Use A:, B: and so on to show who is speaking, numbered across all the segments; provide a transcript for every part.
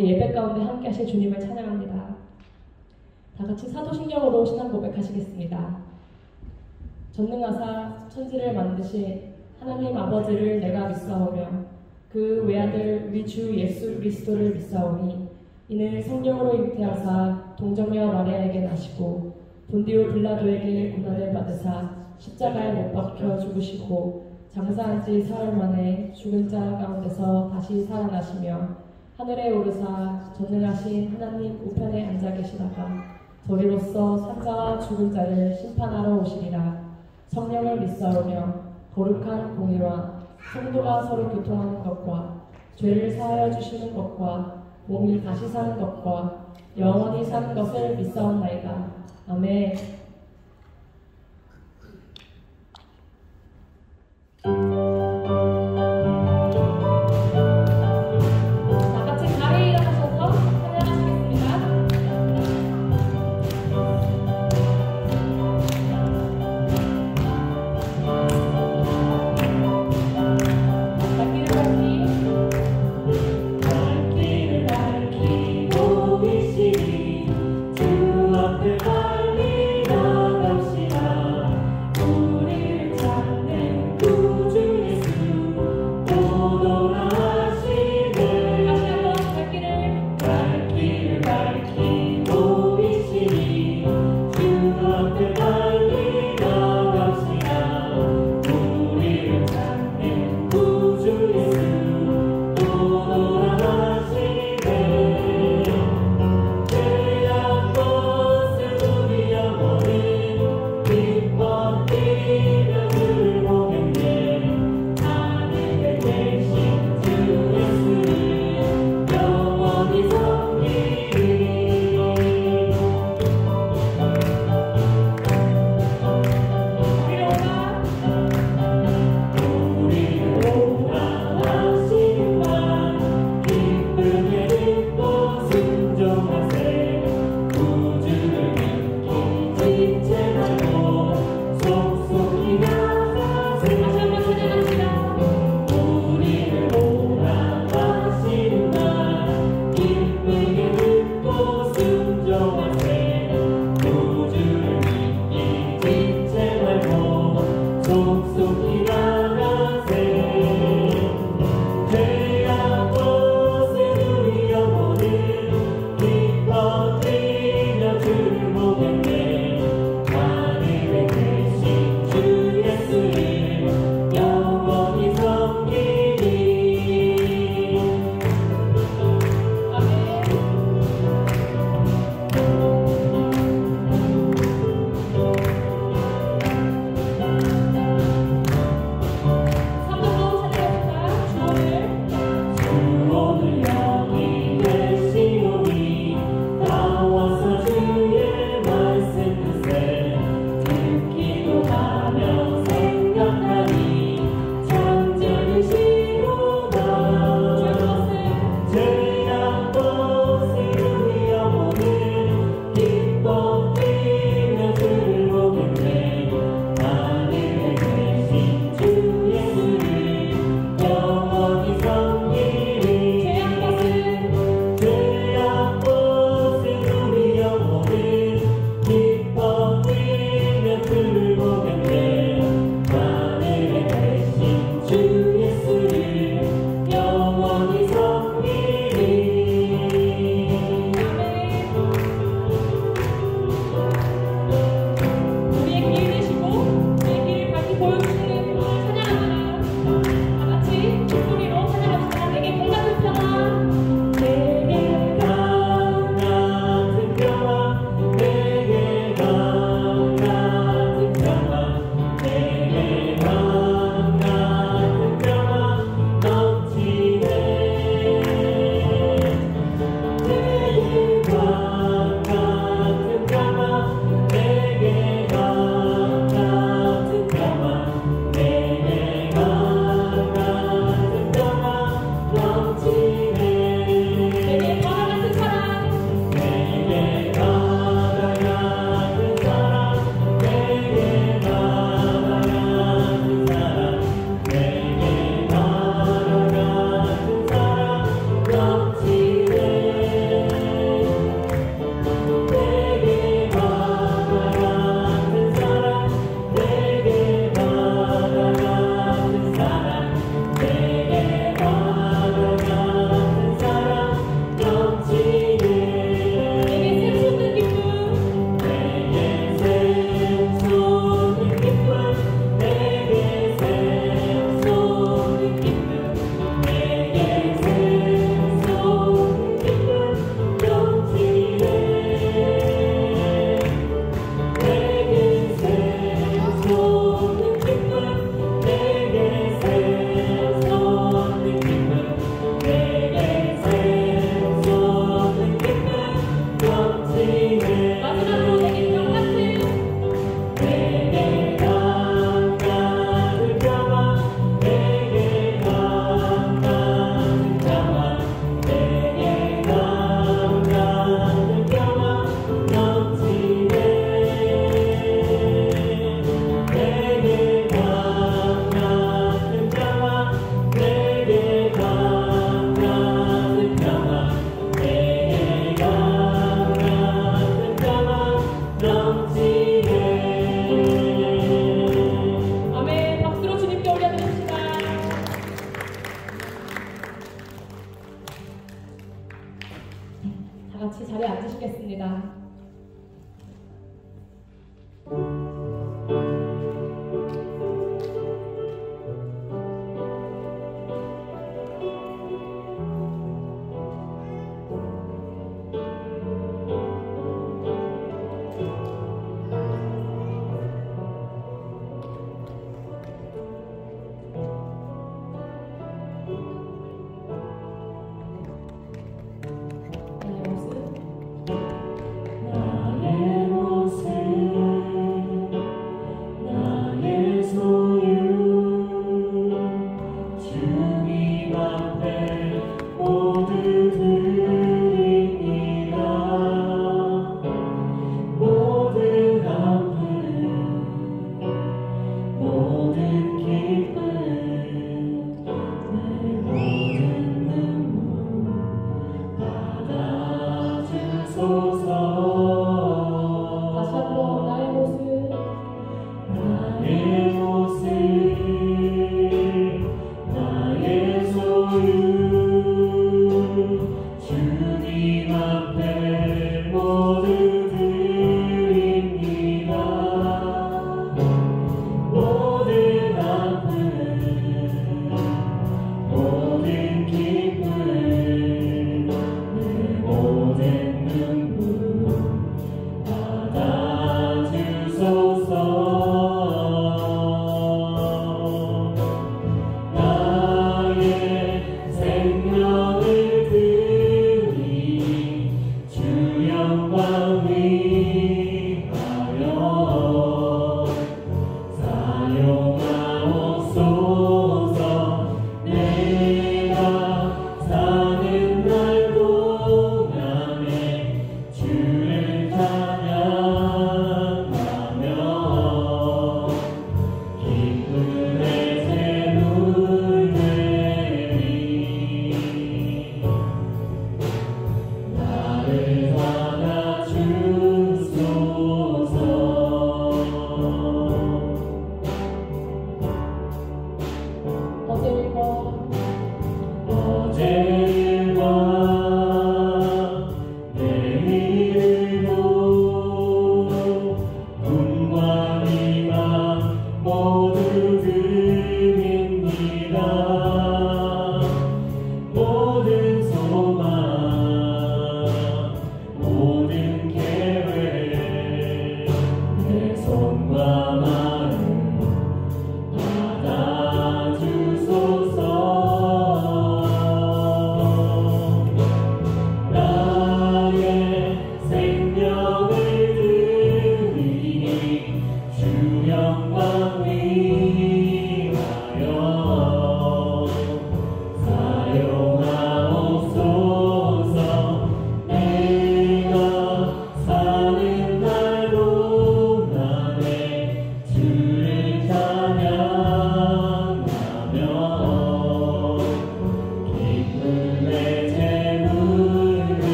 A: 우리 예배 가운데 함께 하실 주님을 찬양합니다. 다 같이 사도신경으로 신앙 고백하시겠습니다. 전능하사 천지를 만드신 하나님 아버지를 내가 믿사오며 그 외아들 우리 주 예수 그리스도를 믿사오니 이는 성령으로 잉태하사 동정녀 마리아에게 나시고 본디오 빌라도에게 고난을 받으사 십자가에 못 박혀 죽으시고 장사한 지 사흘 만에 죽은 자 가운데서 다시 살아나시며 하늘에 오르사 전능하신 하나님 우편에 앉아 계시다가 도리로서 산자와 죽은 자를 심판하러 오시리라. 성령을 믿사오며 거룩한 공의와 성도가 서로 교통하는 것과 죄를 사하여 주시는 것과 몸이 다시 사는 것과 영원히 사는 것을 믿사옵나이다. 아멘.
B: 주 앞에 달리라
A: 같이 자리에 앉으시겠습니다.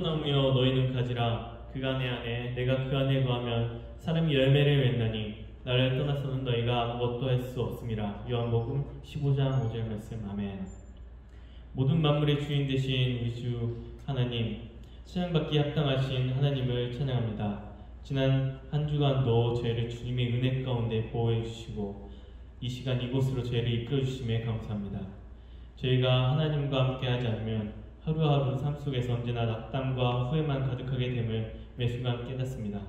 B: 포도나무여 너희는 가지라. 그가 내 안에 내가 그 안에 거하면 사람이 열매를 맺나니 나를 떠나서는 너희가 아무것도 할 수 없음이라. 요한복음 15장 5절 말씀. 아멘. 모든 만물의 주인 되신 우리 주 하나님, 찬양받기 합당하신 하나님을 찬양합니다. 지난 한 주간도 저희를 주님의 은혜 가운데 보호해 주시고 이 시간 이곳으로 저희를 이끌어 주심에 감사합니다. 저희가 하나님과 함께 하지 않으면 하루하루 삶 속에서 언제나 낙담과 후회만 가득하게 됨을 매 순간 깨닫습니다.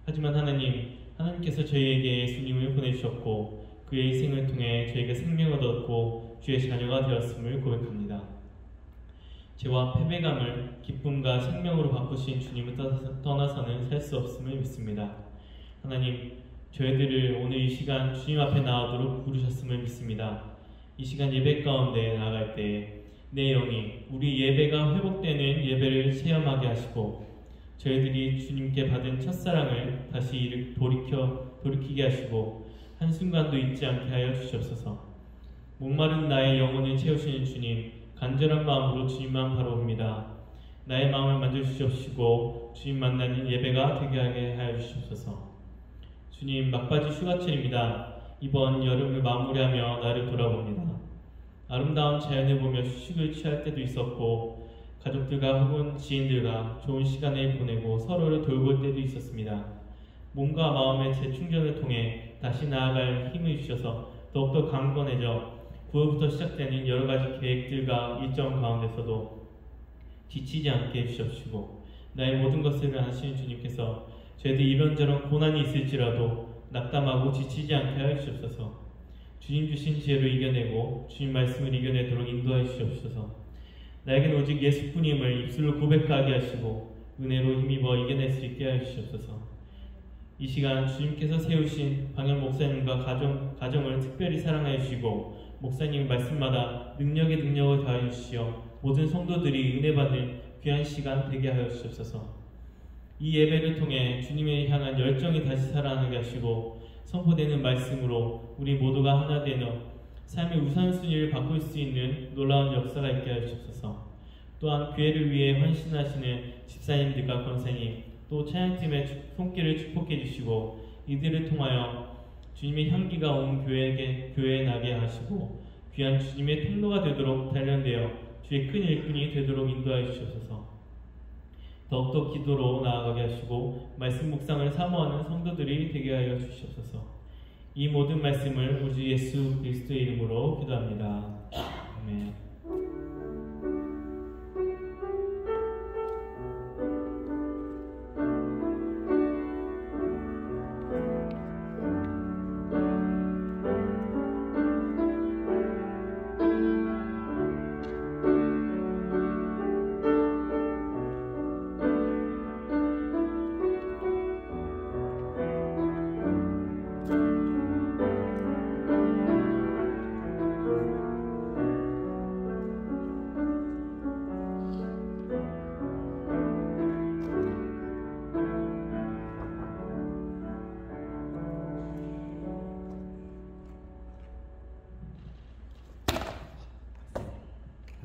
B: 하지만 하나님께서 저희에게 예수님을 보내주셨고 그의 희생을 통해 저희가 생명을 얻었고 주의 자녀가 되었음을 고백합니다. 죄와 패배감을 기쁨과 생명으로 바꾸신 주님을 떠나서는 살 수 없음을 믿습니다. 하나님, 저희들을 오늘 이 시간 주님 앞에 나오도록 부르셨음을 믿습니다. 이 시간 예배 가운데 나아갈 때 내 영이 우리 예배가 회복되는 예배를 체험하게 하시고 저희들이 주님께 받은 첫사랑을 다시 돌이키게 하시고 한순간도 잊지 않게 하여 주시옵소서. 목마른 나의 영혼을 채우시는 주님, 간절한 마음으로 주님만 바라봅니다. 나의 마음을 만져주시옵시고 주님 만나는 예배가 되게 하게 하여 주시옵소서. 주님, 막바지 휴가철입니다. 이번 여름을 마무리하며 나를 돌아봅니다. 아름다운 자연을 보며 휴식을 취할 때도 있었고 가족들과 혹은 지인들과 좋은 시간을 보내고 서로를 돌볼 때도 있었습니다. 몸과 마음의 재충전을 통해 다시 나아갈 힘을 주셔서 더욱더 강건해져 9월부터 시작되는 여러 가지 계획들과 일정 가운데서도 지치지 않게 해주시옵시고 나의 모든 것을 아시는 주님께서 저희들 이런저런 고난이 있을지라도 낙담하고 지치지 않게 하여 주옵소서. 주님 주신 지혜로 이겨내고 주님 말씀을 이겨내도록 인도하여 주옵소서. 나에겐 오직 예수뿐임을 입술로 고백하게 하시고 은혜로 힘입어 이겨낼 수 있게 하여 주옵소서. 이 시간 주님께서 세우신 방현 목사님과 가정을 특별히 사랑하여 주시고 목사님 말씀마다 능력에 능력을 더하여 주시어 모든 성도들이 은혜 받는 귀한 시간 되게 하여 주옵소서. 이 예배를 통해 주님을 향한 열정이 다시 살아나게 하시고 선포되는 말씀으로 우리 모두가 하나 되어 삶의 우선순위를 바꿀 수 있는 놀라운 역사가 있게 하여 주옵소서. 또한 교회를 위해 헌신하시는 집사님들과 권사님 또 찬양팀의 손길을 축복해 주시고 이들을 통하여 주님의 향기가 온 교회에 나게 하시고 귀한 주님의 통로가 되도록 단련되어 주의 큰 일꾼이 되도록 인도하여 주옵소서. 더욱더 기도로 나아가게 하시고 말씀 묵상을 사모하는 성도들이 되게 하여 주시옵소서. 이 모든 말씀을 우리 주 예수 그리스도의 이름으로 기도합니다. 아멘.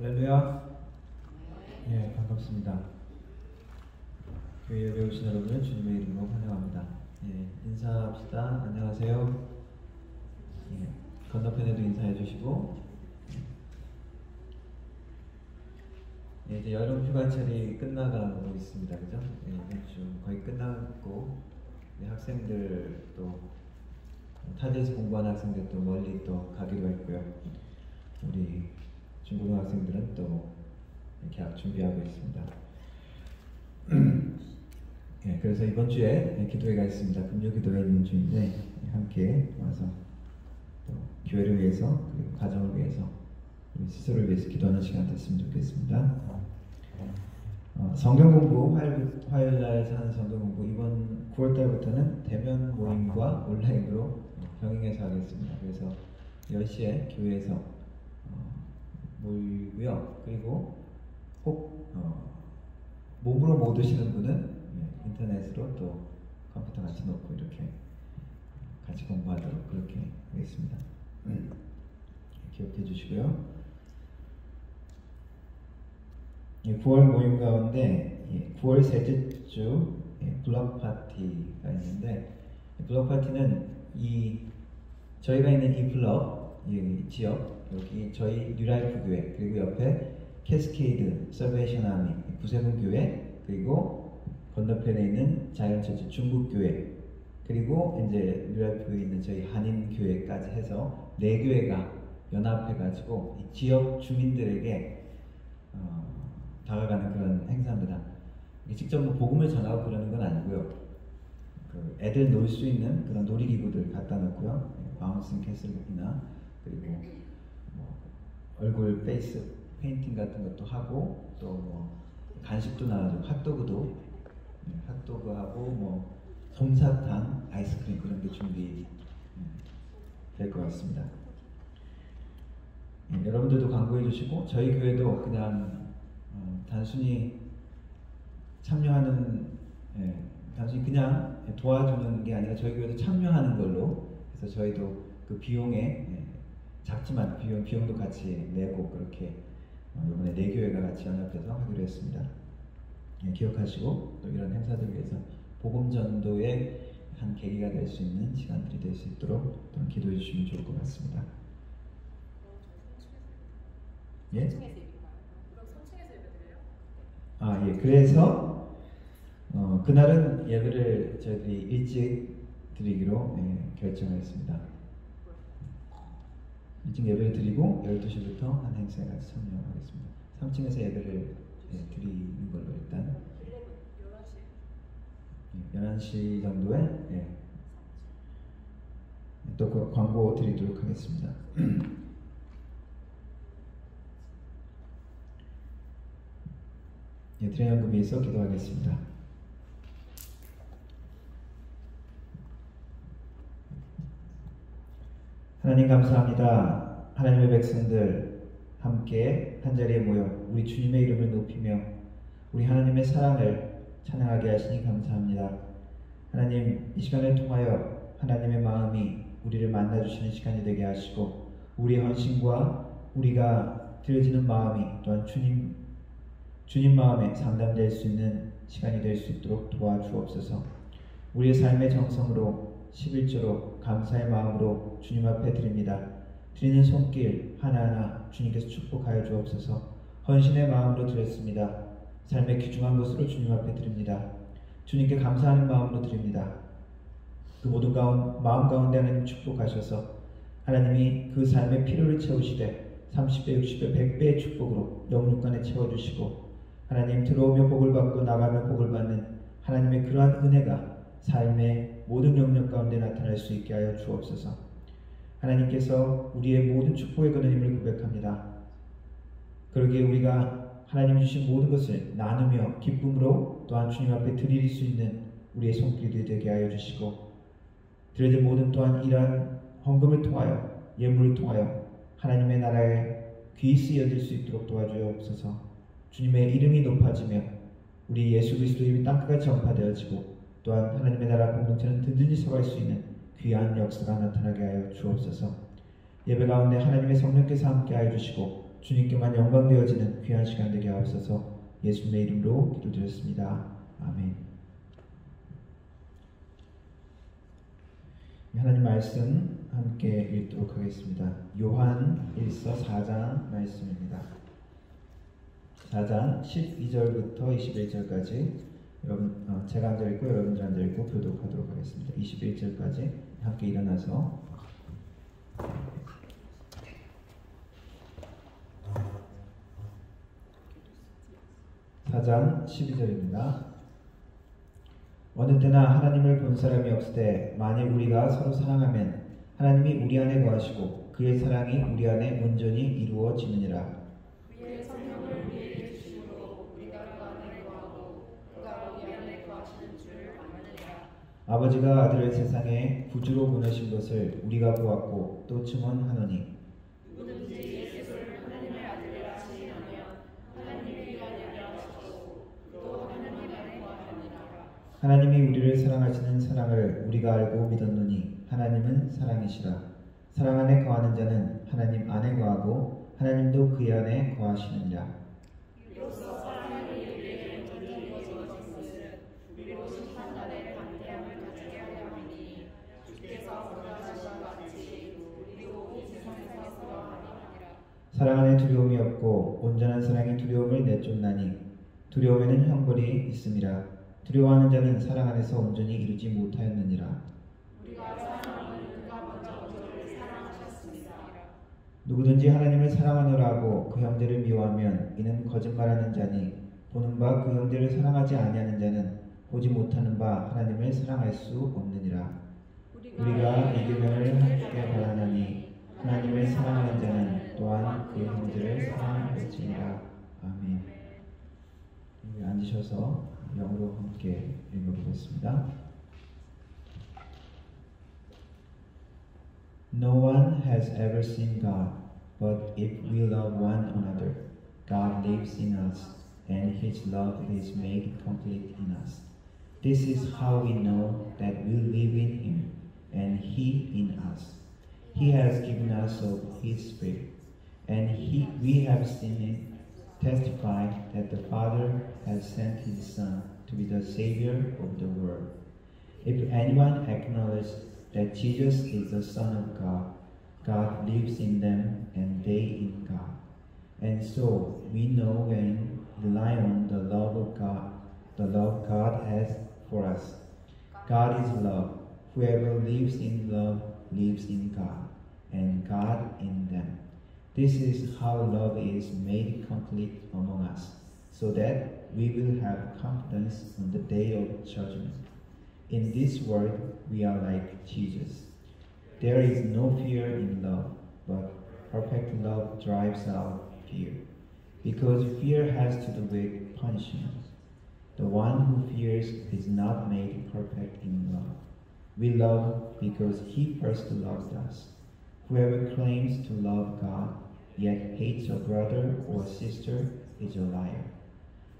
C: 할렐루야. 예, 반갑습니다. 교회 예배 오신 여러분을 주님의 이름으로 환영합니다. 예, 인사합시다. 안녕하세요. 예, 건너편에도 인사해 주시고. 예, 이제 여름 휴가철이 끝나가고 있습니다. 그죠? 예, 이번 주 거의 끝났고 학생들 또 타지에서 공부하는 학생들 또 멀리 또 가기로 했고요. 우리 중고등학생들은 또 개학 준비하고 있습니다. 예, 그래서 이번 주에 기도회가 있습니다. 금요기도회 있는 주인데 함께 와서 또 교회를 위해서 그리고 가정을 위해서 우리 스스로를 위해서 기도하는 시간 됐으면 좋겠습니다. 성경 공부 화요일날 하는 성경 공부 이번 9월달부터는 대면 모임과 온라인으로 병행해서 하겠습니다. 그래서 10시에 교회에서 모이고요. 그리고 꼭 몸으로 못 오시는 분은 인터넷으로 또 컴퓨터 같이 놓고 이렇게 같이 공부하도록 그렇게 하겠습니다. 기억해 주시고요. 9월 모임 가운데 9월 셋째 주 블럭 파티가 있는데, 블럭 파티는 저희가 있는 이 블럭, 이 지역, 여기 저희 뉴라이프 교회, 그리고 옆에 캐스케이드 서베이션 아미 구세군 교회, 그리고 건너편에 있는 자연처치 중국 교회, 그리고 이제 뉴라이프에 있는 저희 한인 교회까지 해서 4교회가 연합해가지고 이 지역 주민들에게 다가가는 그런 행사입니다. 직접 뭐 복음을 전하고 그러는 건 아니고요. 그 애들 놀 수 있는 그런 놀이기구들 갖다 놓고요. 바운싱 캐슬이나 그리고 뭐 얼굴 페이스 페인팅 같은 것도 하고, 또 뭐 간식도 나눠주고 핫도그도 핫도그하고 뭐 솜사탕, 아이스크림 그런 게 준비 될 것 같습니다. 여러분들도 광고해 주시고, 저희 교회도 그냥 단순히 참여하는, 단순히 그냥 도와주는 게 아니라 저희 교회도 참여하는 걸로 해서 저희도 그 비용에 작지만 비용도 같이 내고 그렇게 이번에 4교회가 같이 연합해서 하기로 했습니다. 기억하시고 또 이런 행사들 위해서 복음 전도의 한 계기가 될 수 있는 시간들이 될 수 있도록 또 기도해 주시면 좋을 것 같습니다. 예? 그래서 그날은 예배를 저희들이 일찍 드리기로 결정했습니다. 일찍 예배를 드리고 12시부터 한 행사에 같이 참여하겠습니다. 3층에서 예배를 드리는 걸로 일단 11시 정도에 또 그 광고 드리도록 하겠습니다. 드레연금 위해서 기도하겠습니다. 하나님 감사합니다. 하나님의 백성들 함께 한자리에 모여 우리 주님의 이름을 높이며 우리 하나님의 사랑을 찬양하게 하시니 감사합니다. 하나님, 이 시간을 통하여 하나님의 마음이 우리를 만나주시는 시간이 되게 하시고, 우리의 헌신과 우리가 드려지는 마음이 또한 주님 마음에 상담될 수 있는 시간이 될 수 있도록 도와주옵소서. 우리의 삶의 정성으로 11조로 감사의 마음으로 주님 앞에 드립니다. 드리는 손길 하나하나 주님께서 축복하여 주옵소서. 헌신의 마음으로 드렸습니다. 삶의 귀중한 것으로 주님 앞에 드립니다. 주님께 감사하는 마음으로 드립니다. 그 모든 마음 가운데 하나님 축복하셔서 하나님이 그 삶의 필요를 채우시되 30배, 60배, 100배의 축복으로 영육간에 채워주시고, 하나님 들어오며 복을 받고 나가며 복을 받는 하나님의 그러한 은혜가 삶의 모든 영역 가운데 나타날 수 있게 하여 주옵소서. 하나님께서 우리의 모든 축복의 근원임을 고백합니다. 그러기에 우리가 하나님 주신 모든 것을 나누며 기쁨으로 또한 주님 앞에 드릴 수 있는 우리의 손길이 되게 하여 주시고, 드려진 모든 또한 이러한 헌금을 통하여 예물을 통하여 하나님의 나라에 귀히 쓰여질 수 있도록 도와주옵소서. 주님의 이름이 높아지며 우리 예수 그리스도의 이름이 땅끝까지 전파되어지고, 또한 하나님의 나라 공동체는 든든히 서갈 수 있는 귀한 역사가 나타나게 하여 주옵소서. 예배 가운데 하나님의 성령께서 함께 하여 주시고 주님께만 영광 되어지는 귀한 시간 되게 하옵소서. 예수님의 이름으로 기도드렸습니다. 아멘. 하나님 말씀 함께 읽도록 하겠습니다. 요한 1서 4장 말씀입니다. 4장 12절부터 21절까지 여러분, 제가 앉아 읽고 여러분들 앉아 읽고 교독하도록 하겠습니다. 21절까지 함께 일어나서 (4장 12절입니다) 어느 때나 하나님을 본 사람이 없으되 만일 우리가 서로 사랑하면 하나님이 우리 안에 거하시고 그의 사랑이 우리 안에 온전히 이루어지느니라.
D: 그의 성령을 우리에게 주심으로 우리가 그 안에 거하고 그가 우리 안에 거하시는 줄 아느니라.
C: 아버지가 아들을 세상에 구주로 보내신 것을 우리가 보았고 또 증언하노니
D: 누구든지 예수를 하나님의 아들이라 시인하면 하나님이 그 안에 거하시고 또 하나님 안에 거하느니라.
C: 하나님이 우리를 사랑하시는 사랑을 우리가 알고 믿었노니 하나님은 사랑이시라. 사랑 안에 거하는 자는 하나님 안에 거하고 하나님도 그의 안에 거하시느니라.
D: 이로써 사랑이 우리에게 온전히 이루어졌으니
C: 사랑 안에 두려움이 없고 온전한 사랑이 두려움을 내쫓나니 두려움에는 형벌이 있음이라. 두려워하는 자는 사랑 안에서 온전히 이루지 못하였느니라.
D: 우리가 사랑하는 그가 먼저 우리를 사랑하셨습니다.
C: 누구든지 하나님을 사랑하노라고 그 형제를 미워하면 이는 거짓말하는 자니 보는 바 그 형제를 사랑하지 아니하는 자는 보지 못하는 바 하나님을 사랑할 수 없느니라. 우리가 이 계명을 함께 바라나니 하나님을 사랑하는 자는 또한 그 형제를 사랑할지니라. 아멘. 우리 앉으셔서 영으로 함께 읽어보겠습니다. No one has ever seen God, but if we love one another, God lives in us, and His love is made complete in us. This is how we know that we live in Him, and He in us. He has given us of His Spirit, and we have seen it, testify that the Father has sent His Son to be the Savior of the world. If anyone acknowledges that Jesus is the Son of God, God lives in them and they in God. And so we know and rely on the love God has for us. God is love. Whoever lives in love lives in God, and God in them. This is how love is made complete among us, so that we will have confidence on the day of judgment. In this world, we are like Jesus. There is no fear in love, but perfect love drives out fear, because fear has to do with punishment. The one who fears is not made perfect in love. We love because He first loved us. Whoever claims to love God, yet hates a brother or sister, is a liar.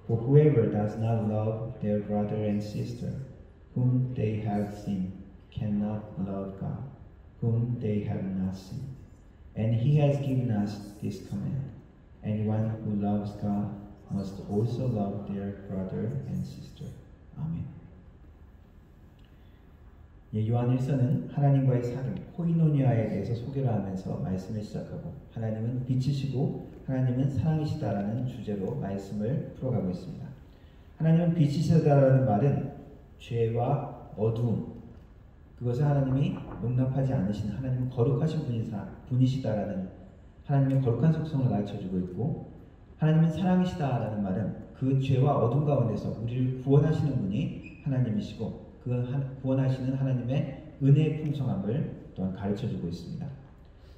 C: For whoever does not love their brother and sister, whom they have seen, cannot love God, whom they have not seen. And He has given us this command: anyone who loves God must also love their brother and sister. 아멘. 요한일서는 하나님과의 사귐, 코이노니아에 대해서 소개를 하면서 말씀을 시작하고, 하나님은 빛이시고 하나님은 사랑이시다라는 주제로 말씀을 풀어가고 있습니다. 하나님은 빛이시다라는 말은 죄와 어두움, 그것을 하나님이 용납하지 않으신, 하나님은 거룩하신 분이시다라는 하나님의 거룩한 속성을 가르쳐주고 있고, 하나님은 사랑이시다라는 말은 그 죄와 어둠 가운데서 우리를 구원하시는 분이 하나님이시고, 그 구원하시는 하나님의 은혜의 풍성함을 또한 가르쳐주고 있습니다.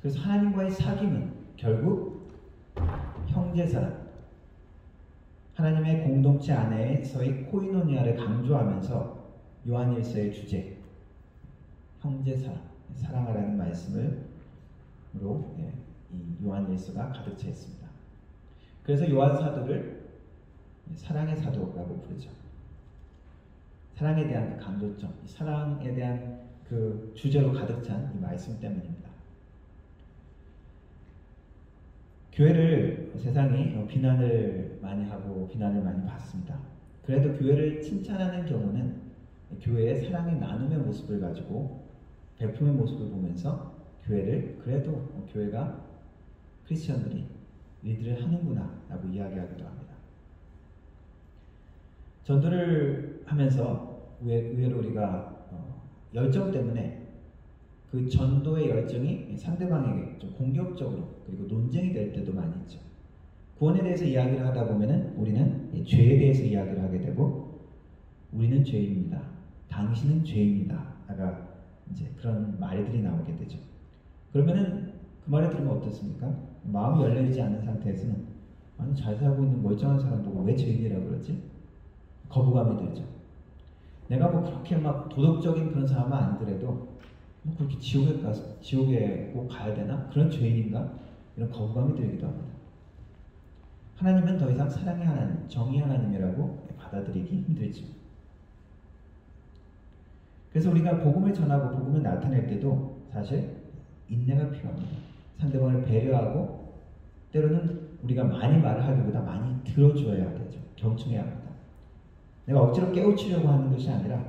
C: 그래서 하나님과의 사귐은 결국 형제사랑, 하나님의 공동체 안에서의 코이노니아를 강조하면서 요한일서의 주제, 형제사랑, 사랑하라는 말씀으로 이 요한일서가 가득 차 있습니다. 그래서 요한 사도를 사랑의 사도라고 부르죠. 사랑에 대한 그 강조점, 사랑에 대한 그 주제로 가득 찬 이 말씀 때문입니다. 교회를 세상이 비난을 많이 하고 비난을 많이 받습니다. 그래도 교회를 칭찬하는 경우는 교회의 사랑의 나눔의 모습을 가지고 베품의 모습을 보면서 교회를 그래도 교회가 크리스천들이 일들을 하는구나 라고 이야기하기도 합니다. 전도를 하면서 의외로 우리가 열정 때문에 그 전도의 열정이 상대방에게 좀 공격적으로 그리고 논쟁이 될 때도 많이 있죠. 구원에 대해서 이야기를 하다 보면은 우리는 죄에 대해서 이야기를 하게 되고, 우리는 죄입니다, 당신은 죄입니다, 아까 이제 그런 말들이 나오게 되죠. 그러면은 그 말을 들으면 어떻습니까? 마음이 열려있지 않은 상태에서는 아니 잘 살고 있는 멀쩡한 사람 보고 왜 죄인이라고 그러지? 거부감이 들죠. 내가 뭐 그렇게 막 도덕적인 그런 사람은 아니더라도 뭐 그렇게 지옥에 꼭 가야 되나? 그런 죄인인가? 이런 거부감이 들기도 합니다. 하나님은 더 이상 사랑의 하나님, 정의 하나님이라고 받아들이기 힘들죠. 그래서 우리가 복음을 전하고 복음을 나타낼 때도 사실 인내가 필요합니다. 상대방을 배려하고, 때로는 우리가 많이 말을 하기보다 많이 들어줘야 되죠. 경청해야 합니다. 내가 억지로 깨우치려고 하는 것이 아니라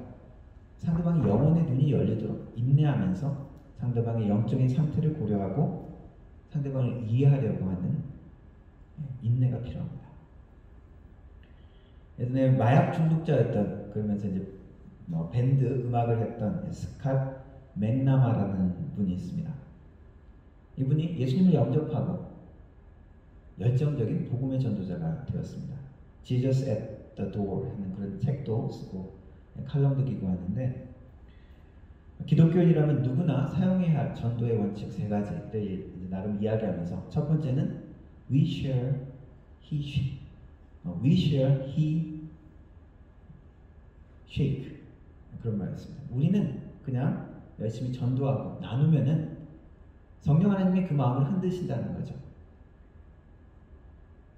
C: 상대방의 영혼의 눈이 열리도록 인내하면서 상대방의 영적인 상태를 고려하고 상대방을 이해하려고 하는 인내가 필요합니다. 예전에 마약 중독자였던, 그러면서 이제 밴드 음악을 했던 스캇 맥나마라는 분이 있습니다. 이분이 예수님을 영접하고 열정적인 복음의 전도자가 되었습니다. Jesus at the Door 하는 그런 책도 쓰고 칼럼도 기고하는데, 기독교인이라면 누구나 사용해야 할 전도의 원칙 세 가지를 이제 나름 이야기하면서, 첫 번째는 We share, he shake. We share, he shake. 그런 말이었습니다. 우리는 그냥 열심히 전도하고 나누면은 성령 하나님이 그 마음을 흔드신다는 거죠.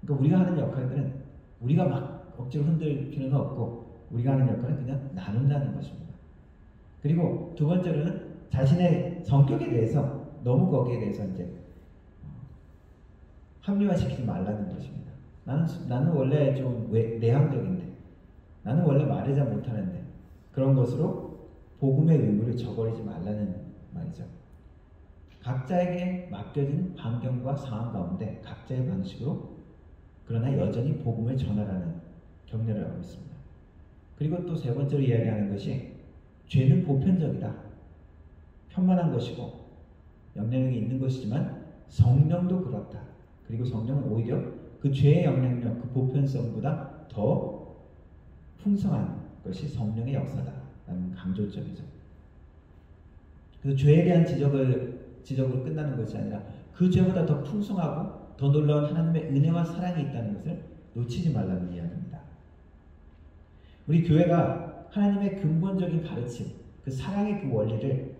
C: 그러니까 우리가 하는 역할들은 우리가 막 억지로 흔들 필요는 없고, 우리가 하는 역할은 그냥 나눈다는 것입니다. 그리고 두 번째로는 자신의 성격에 대해서 너무 거기에 대해서 이제 합리화시키지 말라는 것입니다. 나는 원래 좀 내향적인데, 나는 원래 말을 잘 못하는데, 그런 것으로 복음의 의무를 저버리지 말라는 말이죠. 각자에게 맡겨진 반경과 상황 가운데 각자의 방식으로, 그러나 여전히 복음을 전하라는 격려를 하고 있습니다. 그리고 또 세 번째로 이야기하는 것이, 죄는 보편적이다, 편만한 것이고 영향력이 있는 것이지만 성령도 그렇다. 그리고 성령은 오히려 그 죄의 영향력, 그 보편성보다 더 풍성한 것이 성령의 역사다라는 강조점이죠. 그래서 죄에 대한 지적으로 끝나는 것이 아니라 그 죄보다 더 풍성하고 더 놀라운 하나님의 은혜와 사랑이 있다는 것을 놓치지 말라는 이야기입니다. 우리 교회가 하나님의 근본적인 가르침, 그 사랑의 그 원리를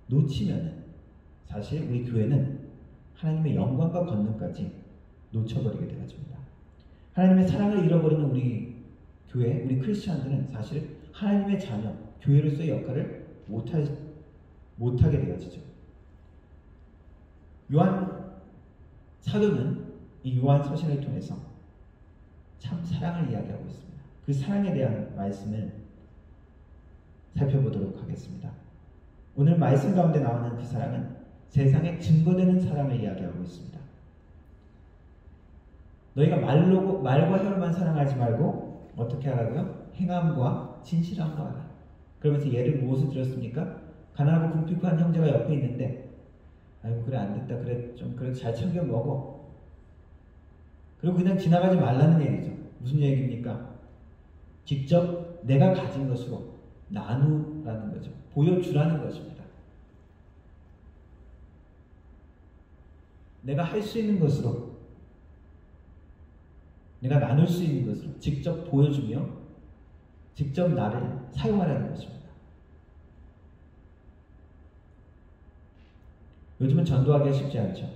C: 놓치면 사실 우리 교회는 하나님의 영광과 권능까지 놓쳐버리게 되어집니다. 하나님의 사랑을 잃어버리는 우리 교회, 우리 크리스찬들은 사실 하나님의 자녀, 교회로서의 역할을 못하게 되어지죠. 요한 사도는 이 요한 서신을 통해서 참 사랑을 이야기하고 있습니다. 그 사랑에 대한 말씀을 살펴보도록 하겠습니다. 오늘 말씀 가운데 나오는 그 사랑은 세상에 증거되는 사랑을 이야기하고 있습니다. 너희가 말과 혀로만 사랑하지 말고 어떻게 하라고요? 행함과 진실함으로 하라. 그러면서 예를 무엇을 들었습니까? 가난하고 궁핍한 형제가 옆에 있는데, 아이고 그래 안 됐다, 그래 좀 그래 잘 챙겨 먹어. 그리고 그냥 지나가지 말라는 얘기죠. 무슨 얘기입니까? 직접 내가 가진 것으로 나누라는 거죠. 보여주라는 것입니다. 내가 할 수 있는 것으로, 내가 나눌 수 있는 것으로 직접 보여주며 직접 나를 사용하라는 것입니다. 요즘은 전도하기가 쉽지 않죠.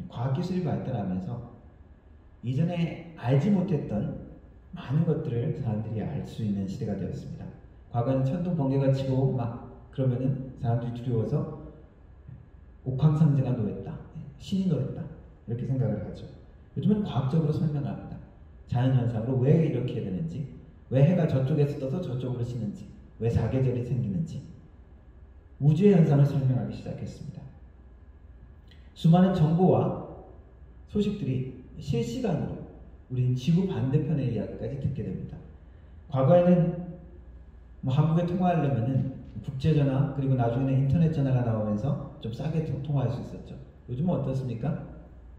C: 과학기술이 발달하면서 이전에 알지 못했던 많은 것들을 사람들이 알 수 있는 시대가 되었습니다. 과거에는 천둥 번개가 치고 막 그러면은 사람들이 두려워서 옥황상제가 노랬다, 신이 노랬다, 이렇게 생각을 하죠. 요즘은 과학적으로 설명합니다. 자연현상으로 왜 이렇게 되는지, 왜 해가 저쪽에서 떠서 저쪽으로 치는지, 왜 사계절이 생기는지, 우주의 현상을 설명하기 시작했습니다. 수많은 정보와 소식들이 실시간으로 우리는 지구 반대편의 이야기까지 듣게 됩니다. 과거에는 한국에 통화하려면은 국제전화, 그리고 나중에는 인터넷 전화가 나오면서 좀 싸게 통화할 수 있었죠. 요즘은 어떻습니까?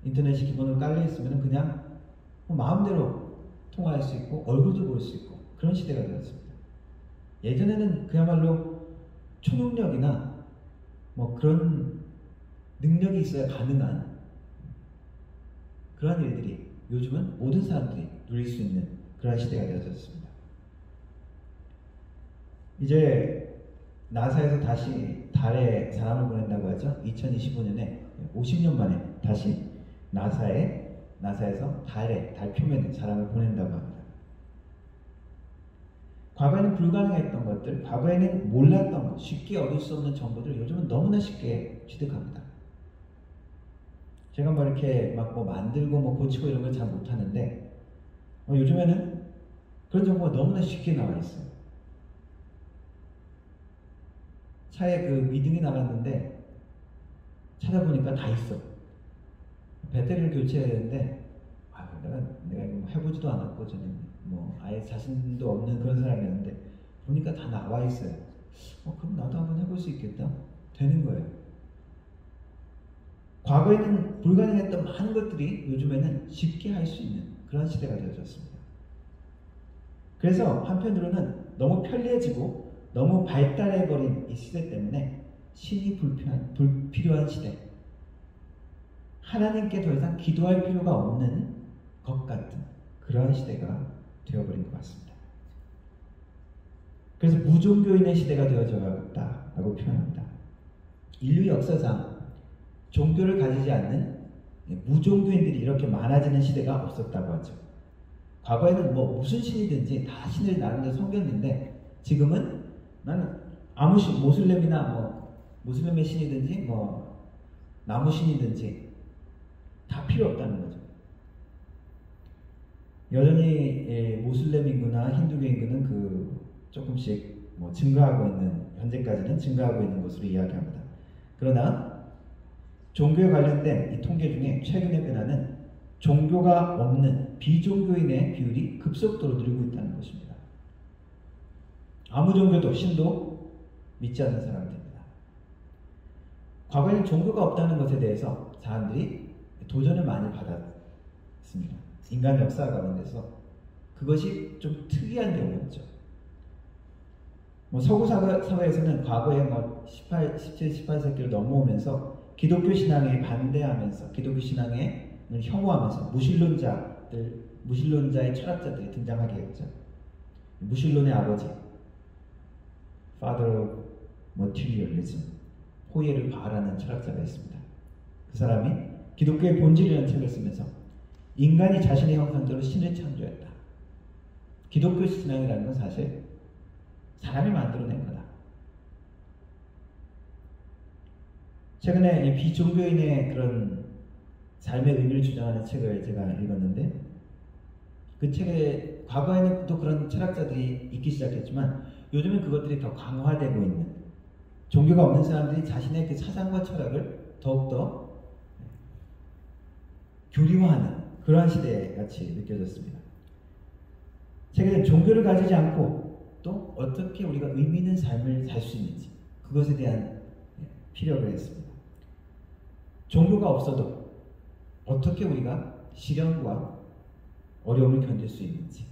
C: 인터넷이 기본으로 깔려 있으면 그냥 마음대로 통화할 수 있고 얼굴도 볼 수 있고 그런 시대가 되었습니다. 예전에는 그야말로 초능력이나 그런 능력이 있어야 가능한 그런 일들이 요즘은 모든 사람들이 누릴 수 있는 그런 시대가 되어졌습니다. 이제 나사에서 다시 달에 사람을 보낸다고 하죠. 2025년에 50년 만에 다시 나사에서 달 표면에 사람을 보낸다고 합니다. 과거에는 불가능했던 것들, 과거에는 몰랐던 것, 쉽게 얻을 수 없는 정보들을 요즘은 너무나 쉽게 취득합니다. 제가 이렇게 만들고 고치고 이런 걸 잘 못하는데, 요즘에는 그런 정보가 너무나 쉽게 나와 있어요. 차에 그 미등이 나갔는데, 찾아보니까 다 있어. 배터리를 교체해야 되는데 내가 이거 뭐 해보지도 않았고 저는 뭐 아예 자신도 없는 그런 사람이었는데 보니까 다 나와 있어요. 그럼 나도 한번 해볼 수 있겠다. 되는 거예요. 과거에는 불가능했던 많은 것들이 요즘에는 쉽게 할 수 있는 그런 시대가 되어졌습니다. 그래서 한편으로는 너무 편리해지고 너무 발달해버린 이 시대 때문에 신이 불필요한 시대, 하나님께 더 이상 기도할 필요가 없는 것 같은 그러한 시대가 되어버린 것 같습니다. 그래서 무종교인의 시대가 되어져야겠다라고 표현합니다. 인류 역사상 종교를 가지지 않는 무종교인들이 이렇게 많아지는 시대가 없었다고 하죠. 과거에는 뭐 무슨 신이든지 다 신을 나름대로 섬겼는데 지금은 나는 아무 신, 모슬렘이나 뭐 모슬렘의 신이든지 뭐 나무 신이든지 다 필요 없다는 거죠. 여전히 모슬렘 인구나 힌두교 인구는 조금씩 뭐 증가하고 있는, 현재까지는 증가하고 있는 것으로 이야기합니다. 그러나 종교에 관련된 이 통계 중에 최근의 변화는 종교가 없는 비종교인의 비율이 급속도로 늘고 있다는 것입니다. 아무 종교도 신도 믿지 않는 사람들입니다. 과거에는 종교가 없다는 것에 대해서 사람들이 도전을 많이 받았습니다. 인간 역사 가운데서 그것이 좀 특이한 경우였죠. 서구 사회에서는 과거에 17, 18세기를 넘어오면서 기독교 신앙에 반대하면서 기독교 신앙을 혐오하면서 무신론자의 철학자들이 등장하게 했죠. 무신론의 아버지, Father of Materialism, 호예를 바라는 철학자가 있습니다. 그 사람이 기독교의 본질이라는 책을 쓰면서 인간이 자신의 형상대로 신을 창조했다. 기독교 신앙이라는 건 사실 사람이 만들어낸 거다. 최근에 이 비종교인의 그런 삶의 의미를 주장하는 책을 제가 읽었는데 그 책에 과거에는 또 그런 철학자들이 있기 시작했지만 요즘은 그것들이 더 강화되고 있는, 종교가 없는 사람들이 자신의 그 사상과 철학을 더욱더 교리화하는 그러한 시대같이 느껴졌습니다. 책에는 종교를 가지지 않고 또 어떻게 우리가 의미 있는 삶을 살 수 있는지 그것에 대한 피력을 했습니다. 종교가 없어도 어떻게 우리가 시련과 어려움을 견딜 수 있는지,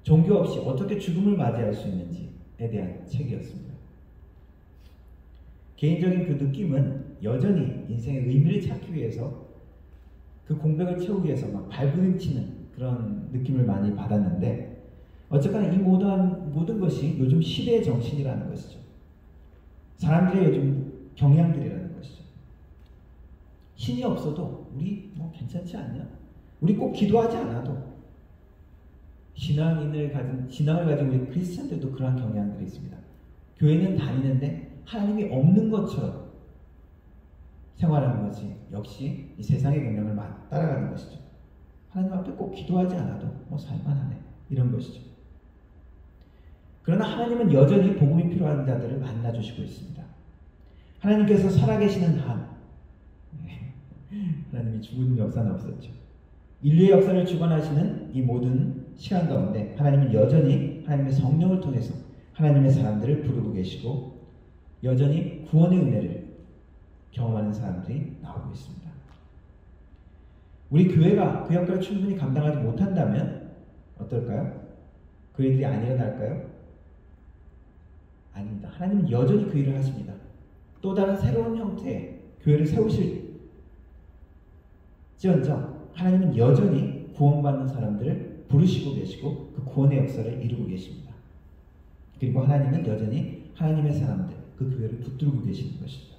C: 종교 없이 어떻게 죽음을 맞이할 수 있는지에 대한 책이었습니다. 개인적인 그 느낌은 여전히 인생의 의미를 찾기 위해서 그 공백을 채우기 위해서 막 발부림치는 그런 느낌을 많이 받았는데 어쨌거나 이 모든 것이 요즘 시대의 정신이라는 것이죠. 사람들의 요즘 경향들이라는 것이죠. 신이 없어도 우리 괜찮지 않냐? 우리 꼭 기도하지 않아도 신앙을 가진 우리 크리스천들도 그러한 경향들이 있습니다. 교회는 다니는데 하나님이 없는 것처럼 생활하는 것이 역시 이 세상의 경향을 따라가는 것이죠. 하나님 앞에 꼭 기도하지 않아도 살만하네, 이런 것이죠. 그러나 하나님은 여전히 복음이 필요한 자들을 만나주시고 있습니다. 하나님께서 살아계시는 한 하나님이 죽은 역사는 없었죠. 인류의 역사를 주관하시는 이 모든 시간 가운데 하나님은 여전히 하나님의 성령을 통해서 하나님의 사람들을 부르고 계시고 여전히 구원의 은혜를 경험하는 사람들이 나오고 있습니다. 우리 교회가 그 역할을 충분히 감당하지 못한다면 어떨까요? 그 일들이 안 일어날까요? 아닙니다. 하나님은 여전히 그 일을 하십니다. 또 다른 새로운 형태의 교회를 세우실지언정 하나님은 여전히 구원받는 사람들을 부르시고 계시고 그 구원의 역사를 이루고 계십니다. 그리고 하나님은 여전히 하나님의 사람들, 그 교회를 붙들고 계시는 것이죠.